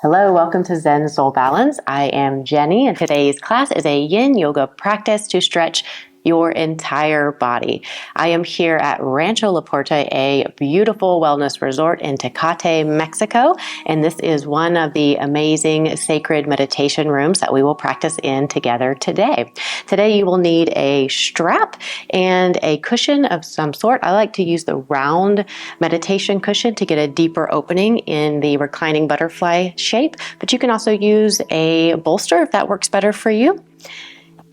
Hello, welcome to Zen Soul Balance. I am Jeny, and today's class is a Yin Yoga practice to stretch your entire body. I am here at Rancho La Puerta, a beautiful wellness resort in Tecate, Mexico, and this is one of the amazing sacred meditation rooms that we will practice in together today. Today you will need a strap and a cushion of some sort. I like to use the round meditation cushion to get a deeper opening in the reclining butterfly shape, but you can also use a bolster if that works better for you.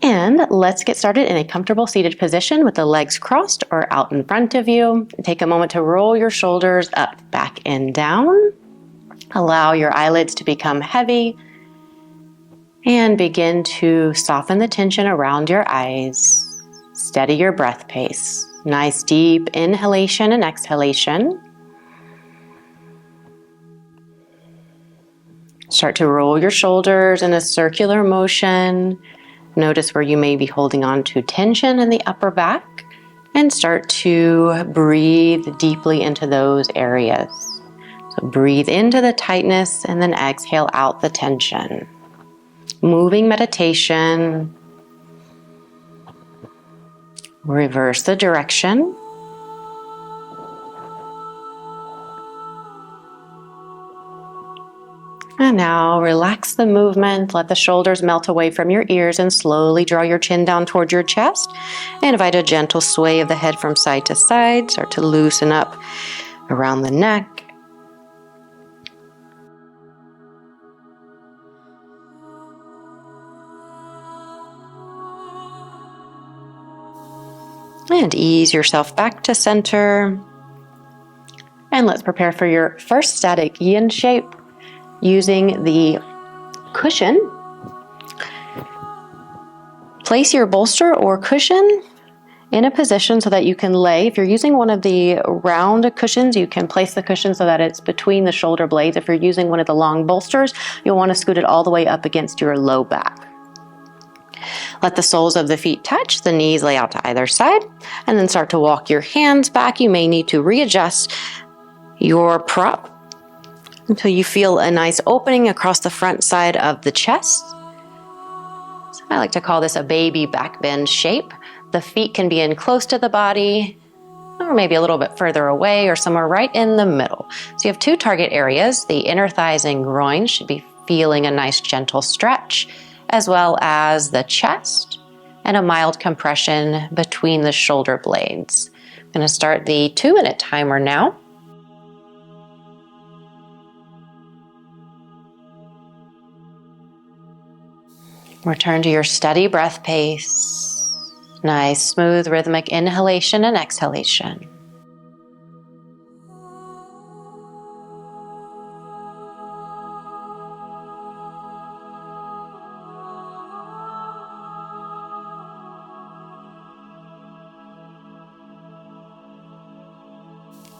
And let's get started in a comfortable seated position with the legs crossed or out in front of you. Take a moment to roll your shoulders up, back, and down. Allow your eyelids to become heavy and begin to soften the tension around your eyes. Steady your breath pace. Nice deep inhalation and exhalation. Start to roll your shoulders in a circular motion. Notice where you may be holding on to tension in the upper back and start to breathe deeply into those areas. So breathe into the tightness and then exhale out the tension. Moving meditation. Reverse the direction. And now relax the movement, let the shoulders melt away from your ears and slowly draw your chin down toward your chest. And invite a gentle sway of the head from side to side. Start to loosen up around the neck. And ease yourself back to center. And let's prepare for your first static yin shape. Using the cushion, place your bolster or cushion in a position so that you can lay. If you're using one of the round cushions, you can place the cushion so that it's between the shoulder blades. If you're using one of the long bolsters, you'll want to scoot it all the way up against your low back. Let the soles of the feet touch, the knees lay out to either side, and then start to walk your hands back. You may need to readjust your prop until you feel a nice opening across the front side of the chest. So I like to call this a baby back bend shape. The feet can be in close to the body, or maybe a little bit further away, or somewhere right in the middle. So you have two target areas. The inner thighs and groin should be feeling a nice gentle stretch, as well as the chest and a mild compression between the shoulder blades. I'm going to start the 2-minute timer now. Return to your steady breath pace. Nice, smooth, rhythmic inhalation and exhalation.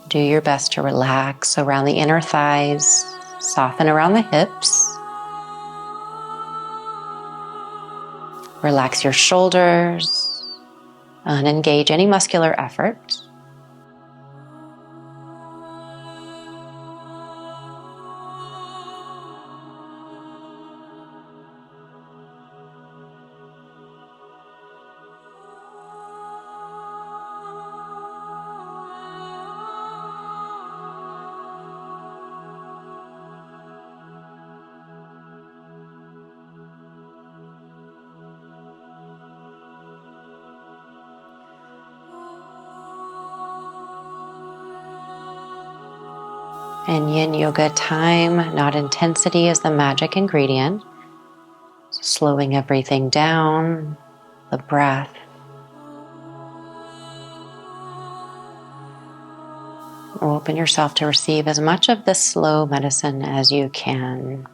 Do your best to relax around the inner thighs, soften around the hips. Relax your shoulders and engage any muscular effort. In Yin Yoga, time, not intensity, is the magic ingredient. So slowing everything down, the breath. Open yourself to receive as much of this slow medicine as you can.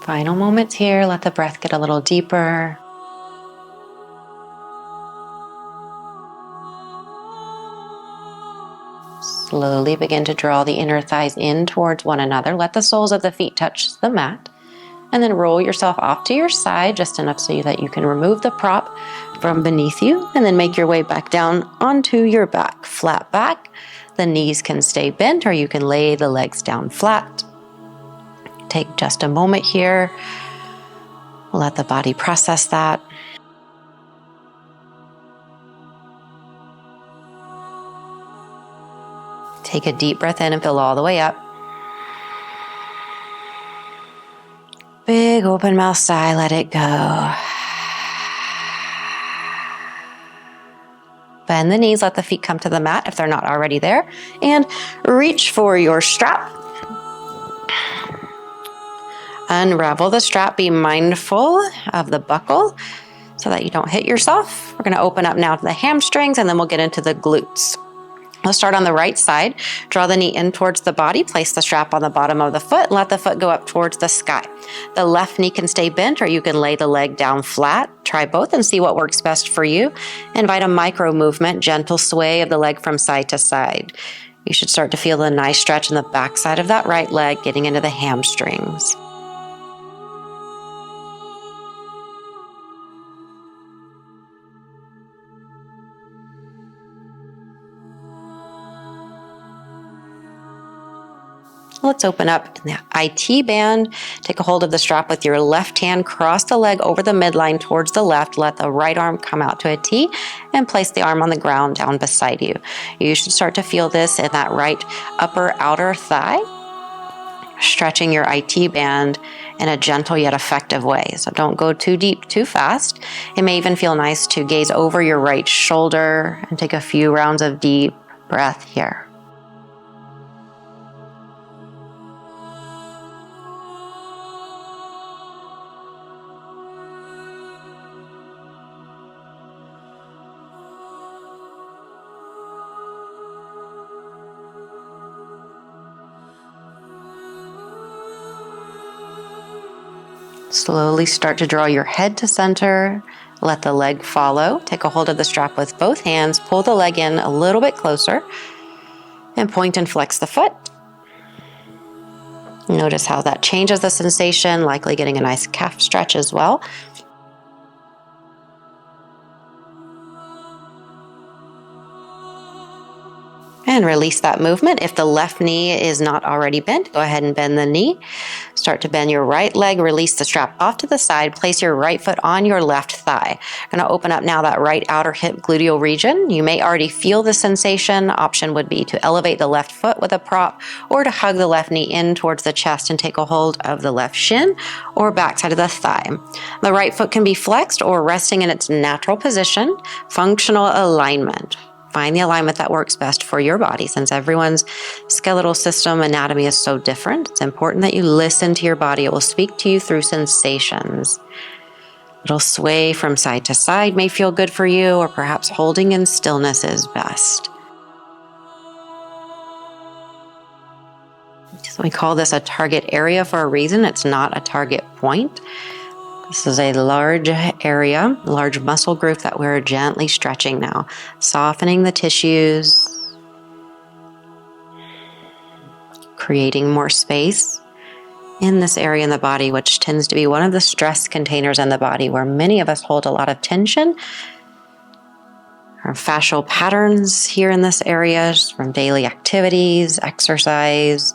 Final moments here, let the breath get a little deeper. Slowly begin to draw the inner thighs in towards one another. Let the soles of the feet touch the mat. And then roll yourself off to your side, just enough so that you can remove the prop from beneath you. And then make your way back down onto your back. Flat back. The knees can stay bent, or you can lay the legs down flat. Take just a moment here. Let the body process that. Take a deep breath in and fill all the way up. Big open mouth sigh, let it go. Bend the knees, let the feet come to the mat if they're not already there. And reach for your strap. Unravel the strap, be mindful of the buckle so that you don't hit yourself. We're going to open up now to the hamstrings, and then we'll get into the glutes. We'll start on the right side. Draw the knee in towards the body. Place the strap on the bottom of the foot and let the foot go up towards the sky. The left knee can stay bent, or you can lay the leg down flat. Try both and see what works best for you. Invite a micro movement, gentle sway of the leg from side to side. You should start to feel a nice stretch in the back side of that right leg, getting into the hamstrings. Let's open up in the IT band. Take a hold of the strap with your left hand. Cross the leg over the midline towards the left. Let the right arm come out to a T and place the arm on the ground down beside you. You should start to feel this in that right upper outer thigh. Stretching your IT band in a gentle yet effective way. So don't go too deep, too fast. It may even feel nice to gaze over your right shoulder and take a few rounds of deep breath here. Slowly start to draw your head to center. Let the leg follow. Take a hold of the strap with both hands. Pull the leg in a little bit closer. And point and flex the foot. Notice how that changes the sensation, likely getting a nice calf stretch as well. And release that movement. If the left knee is not already bent, go ahead and bend the knee. Start to bend your right leg, release the strap off to the side, place your right foot on your left thigh. I'm going to open up now that right outer hip gluteal region. You may already feel the sensation. Option would be to elevate the left foot with a prop, or to hug the left knee in towards the chest and take a hold of the left shin or backside of the thigh. The right foot can be flexed or resting in its natural position. Functional alignment. Find the alignment that works best for your body. Since everyone's skeletal system anatomy is so different, it's important that you listen to your body. It will speak to you through sensations. It'll sway from side to side, may feel good for you, or perhaps holding in stillness is best. So we call this a target area for a reason. It's not a target point. This is a large area, large muscle group that we're gently stretching now, softening the tissues, creating more space in this area in the body, which tends to be one of the stress containers in the body where many of us hold a lot of tension. Our fascial patterns here in this area from daily activities, exercise,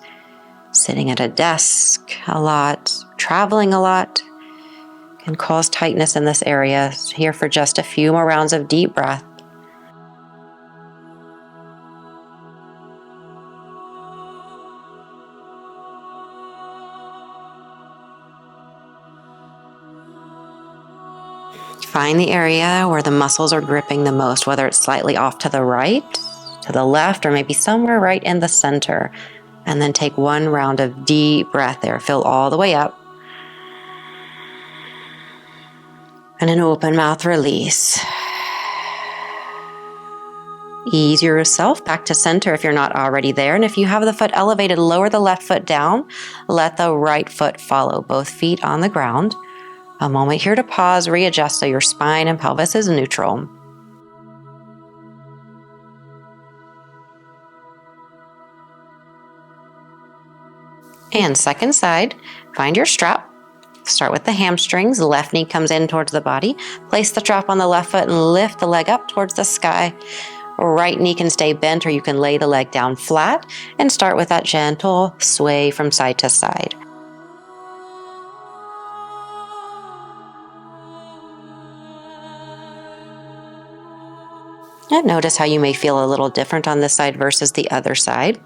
sitting at a desk a lot, traveling a lot, can cause tightness in this area. Here for just a few more rounds of deep breath. Find the area where the muscles are gripping the most, whether it's slightly off to the right, to the left, or maybe somewhere right in the center. And then take one round of deep breath there. Fill all the way up. And an open mouth release. Ease yourself back to center if you're not already there. And if you have the foot elevated, lower the left foot down. Let the right foot follow, both feet on the ground. A moment here to pause, readjust so your spine and pelvis is neutral. And second side, find your strap. Start with the hamstrings. The left knee comes in towards the body. Place the strap on the left foot and lift the leg up towards the sky. Right knee can stay bent, or you can lay the leg down flat and start with that gentle sway from side to side. And notice how you may feel a little different on this side versus the other side.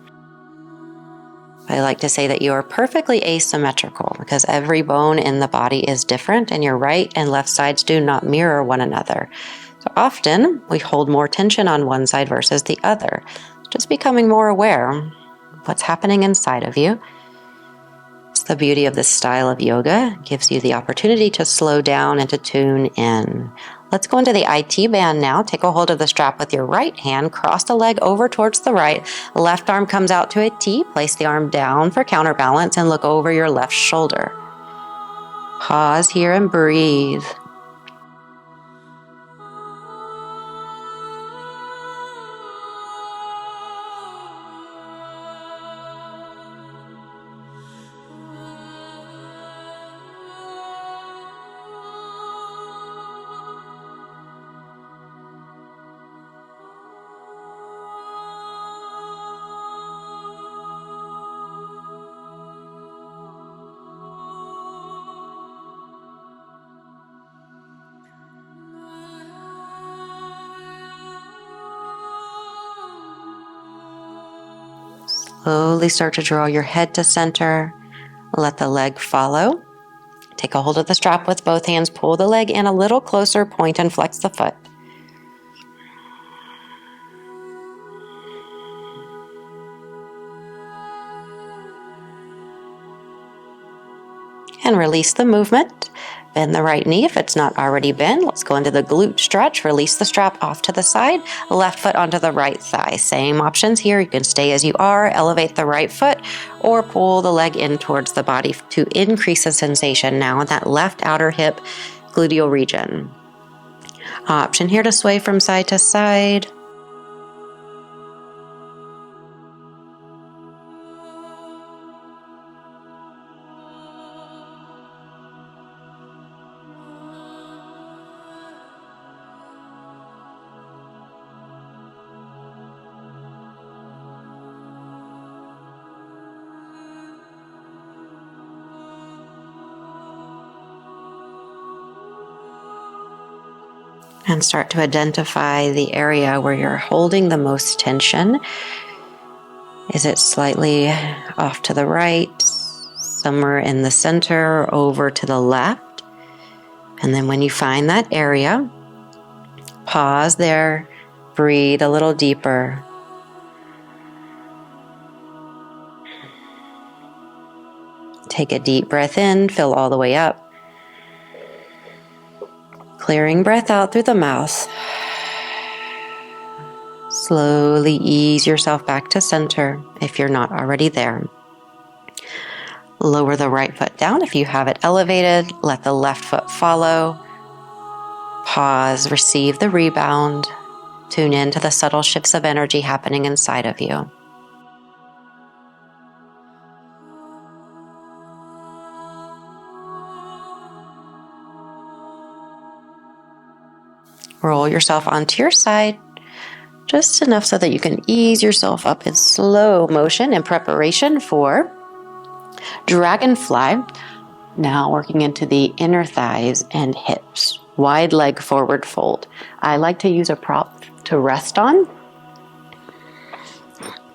I like to say that you are perfectly asymmetrical because every bone in the body is different, and your right and left sides do not mirror one another. So often we hold more tension on one side versus the other. Just becoming more aware of what's happening inside of you. It's the beauty of this style of yoga. It gives you the opportunity to slow down and to tune in. Let's go into the IT band now. Take a hold of the strap with your right hand. Cross the leg over towards the right. Left arm comes out to a T. Place the arm down for counterbalance and look over your left shoulder. Pause here and breathe. Slowly start to draw your head to center. Let the leg follow. Take a hold of the strap with both hands. Pull the leg in a little closer. Point and flex the foot. And release the movement. Bend the right knee if it's not already bent. Let's go into the glute stretch. Release the strap off to the side. Left foot onto the right thigh. Same options here. You can stay as you are, elevate the right foot, or pull the leg in towards the body to increase the sensation now in that left outer hip gluteal region. Option here to sway from side to side. And start to identify the area where you're holding the most tension. Is it slightly off to the right, somewhere in the center, or over to the left? And then when you find that area, pause there, breathe a little deeper. Take a deep breath in, fill all the way up. Clearing breath out through the mouth. Slowly ease yourself back to center if you're not already there. Lower the right foot down if you have it elevated. Let the left foot follow. Pause, receive the rebound. Tune in to the subtle shifts of energy happening inside of you. Roll yourself onto your side, just enough so that you can ease yourself up in slow motion in preparation for dragonfly. Now working into the inner thighs and hips. Wide leg forward fold. I like to use a prop to rest on.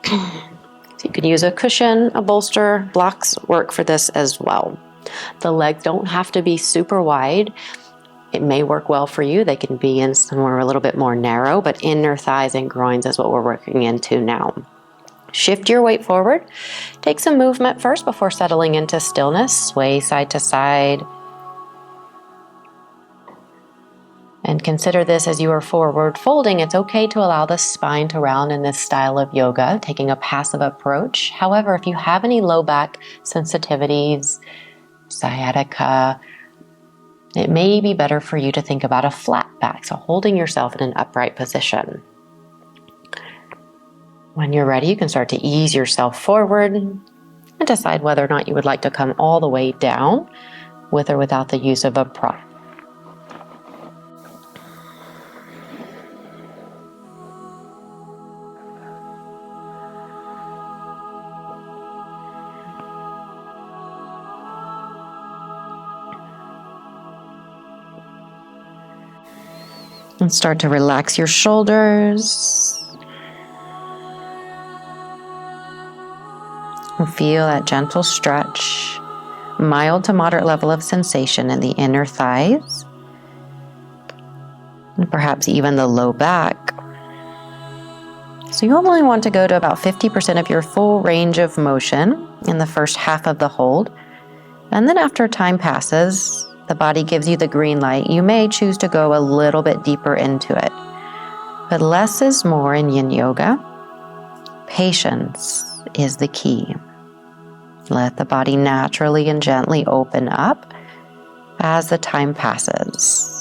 So you can use a cushion, a bolster, blocks work for this as well. The legs don't have to be super wide. It may work well for you. They can be in somewhere a little bit more narrow, but inner thighs and groins is what we're working into now. Shift your weight forward. Take some movement first before settling into stillness. Sway side to side. And consider this as you are forward folding. It's okay to allow the spine to round in this style of yoga, taking a passive approach. However, if you have any low back sensitivities, sciatica, it may be better for you to think about a flat back, so holding yourself in an upright position. When you're ready, you can start to ease yourself forward. and decide whether or not you would like to come all the way down with or without the use of a prop. And start to relax your shoulders. And feel that gentle stretch, mild to moderate level of sensation in the inner thighs, and perhaps even the low back. So you only want to go to about 50% of your full range of motion in the first half of the hold. And then after time passes, the body gives you the green light. You may choose to go a little bit deeper into it. But less is more in Yin Yoga. Patience is the key. Let the body naturally and gently open up as the time passes.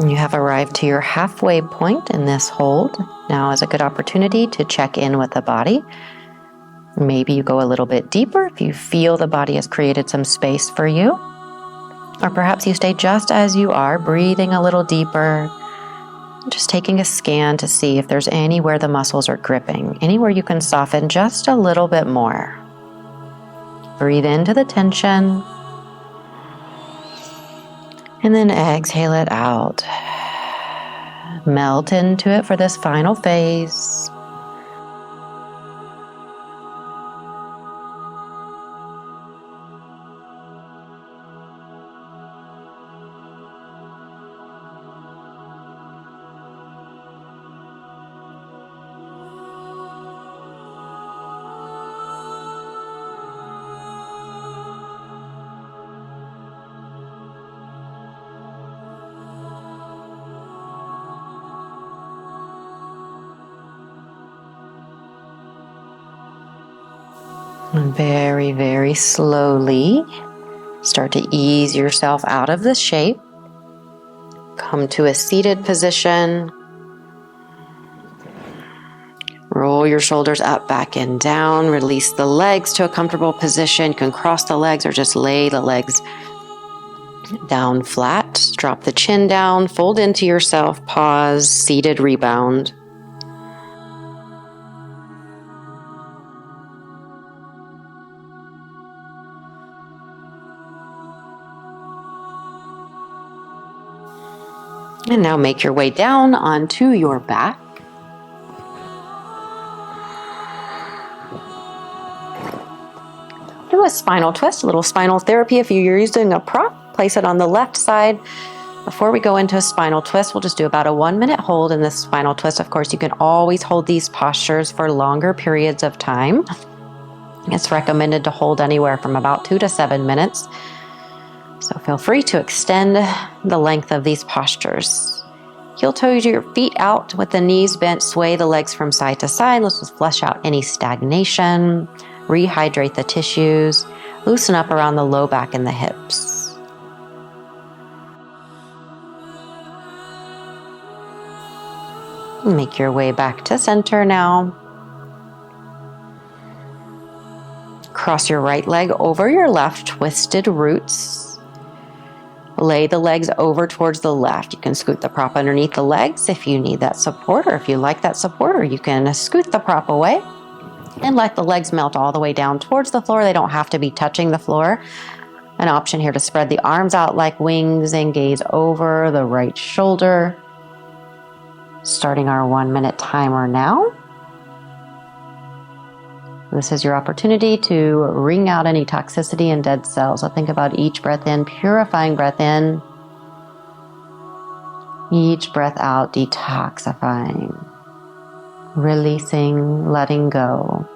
You have arrived to your halfway point in this hold. Now is a good opportunity to check in with the body. Maybe you go a little bit deeper if you feel the body has created some space for you. Or perhaps you stay just as you are, breathing a little deeper, just taking a scan to see if there's anywhere the muscles are gripping, anywhere you can soften just a little bit more. Breathe into the tension. And then exhale it out. Melt into it for this final phase. And very, very slowly start to ease yourself out of the shape. Come to a seated position. Roll your shoulders up, back, and down. Release the legs to a comfortable position. You can cross the legs or just lay the legs down flat. Drop the chin down, fold into yourself, pause, seated rebound. And now make your way down onto your back. Do a spinal twist, a little spinal therapy. If you're using a prop, place it on the left side. Before we go into a spinal twist, we'll just do about a 1-minute hold in this spinal twist. Of course, you can always hold these postures for longer periods of time. It's recommended to hold anywhere from about 2 to 7 minutes. So feel free to extend the length of these postures. Heel toes your feet out with the knees bent, sway the legs from side to side. Let's just flush out any stagnation, rehydrate the tissues, loosen up around the low back and the hips. Make your way back to center now. Cross your right leg over your left, twisted roots. Lay the legs over towards the left. You can scoot the prop underneath the legs if you need that support, or if you like that support, or you can scoot the prop away and let the legs melt all the way down towards the floor. They don't have to be touching the floor. An option here to spread the arms out like wings and gaze over the right shoulder. Starting our 1-minute timer now. This is your opportunity to wring out any toxicity and dead cells. So think about each breath in, purifying breath in. Each breath out, detoxifying, releasing, letting go.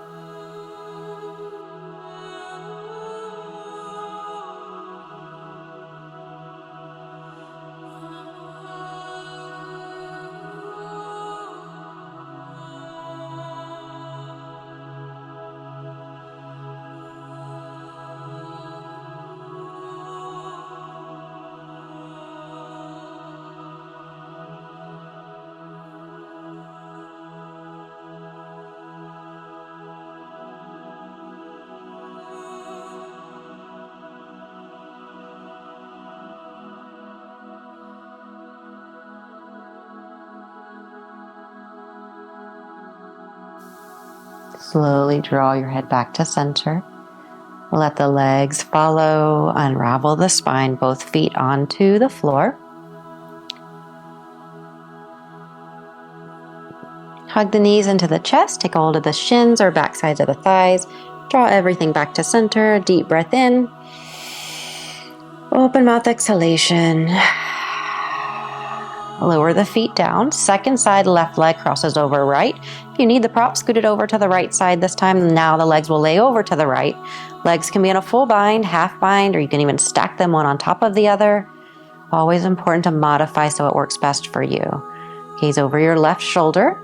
Slowly draw your head back to center. Let the legs follow, unravel the spine, both feet onto the floor. Hug the knees into the chest, take hold of the shins or back sides of the thighs. Draw everything back to center, deep breath in. Open mouth exhalation. Lower the feet down. Second side, left leg crosses over right. If you need the prop, scoot it over to the right side this time. Now the legs will lay over to the right. Legs can be in a full bind, half bind, or you can even stack them one on top of the other. Always important to modify so it works best for you. Gaze over your left shoulder.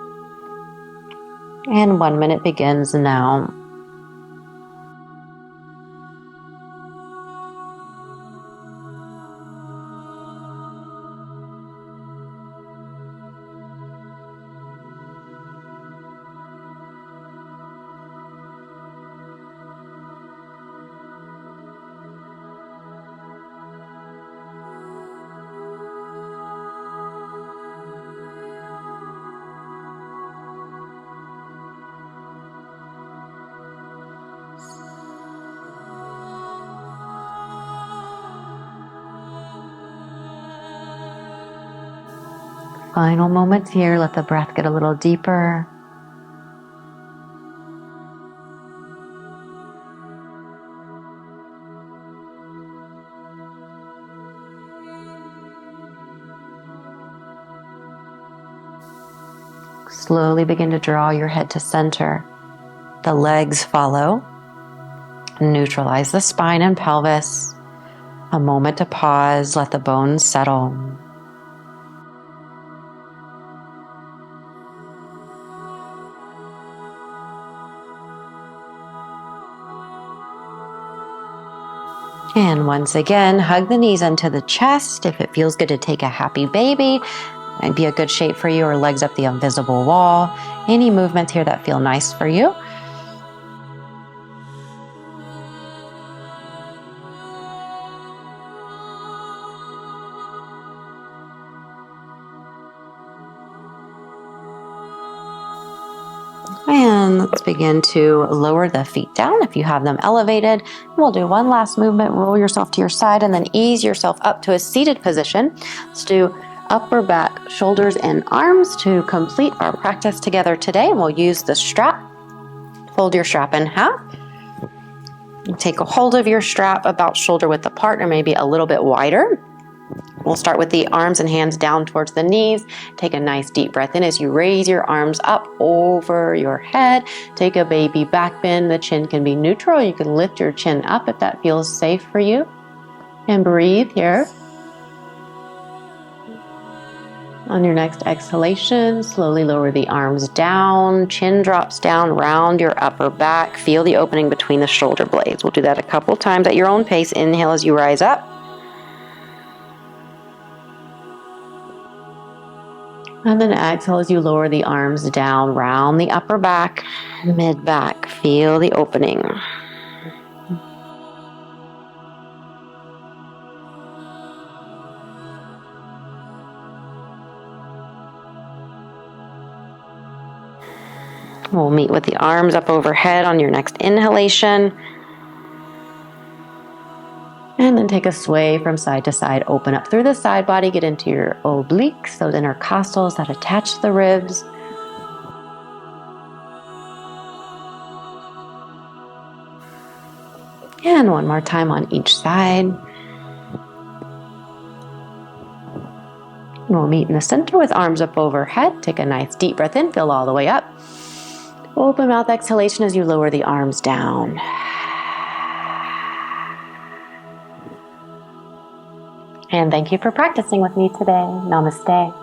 And 1 minute begins now. Final moments here. Let the breath get a little deeper. Slowly begin to draw your head to center. The legs follow. Neutralize the spine and pelvis. A moment to pause. Let the bones settle. And once again, hug the knees into the chest. If it feels good to take a happy baby, it'd be a good shape for you, or legs up the invisible wall. Any movements here that feel nice for you. And let's begin to lower the feet down if you have them elevated. We'll do one last movement. Roll yourself to your side and then ease yourself up to a seated position. Let's do upper back, shoulders, and arms to complete our practice together today. We'll use the strap. Fold your strap in half. Take a hold of your strap about shoulder width apart or maybe a little bit wider. We'll start with the arms and hands down towards the knees. Take a nice deep breath in as you raise your arms up over your head. Take a baby back bend. The chin can be neutral. You can lift your chin up if that feels safe for you. And breathe here. On your next exhalation, slowly lower the arms down. Chin drops down, round your upper back. Feel the opening between the shoulder blades. We'll do that a couple times at your own pace. Inhale as you rise up. And then exhale as you lower the arms down, round the upper back, mid back. Feel the opening. We'll meet with the arms up overhead on your next inhalation. And then take a sway from side to side. Open up through the side body. Get into your obliques, those intercostals that attach the ribs. And one more time on each side. And we'll meet in the center with arms up overhead. Take a nice deep breath in, fill all the way up. Open mouth exhalation as you lower the arms down. And thank you for practicing with me today. Namaste.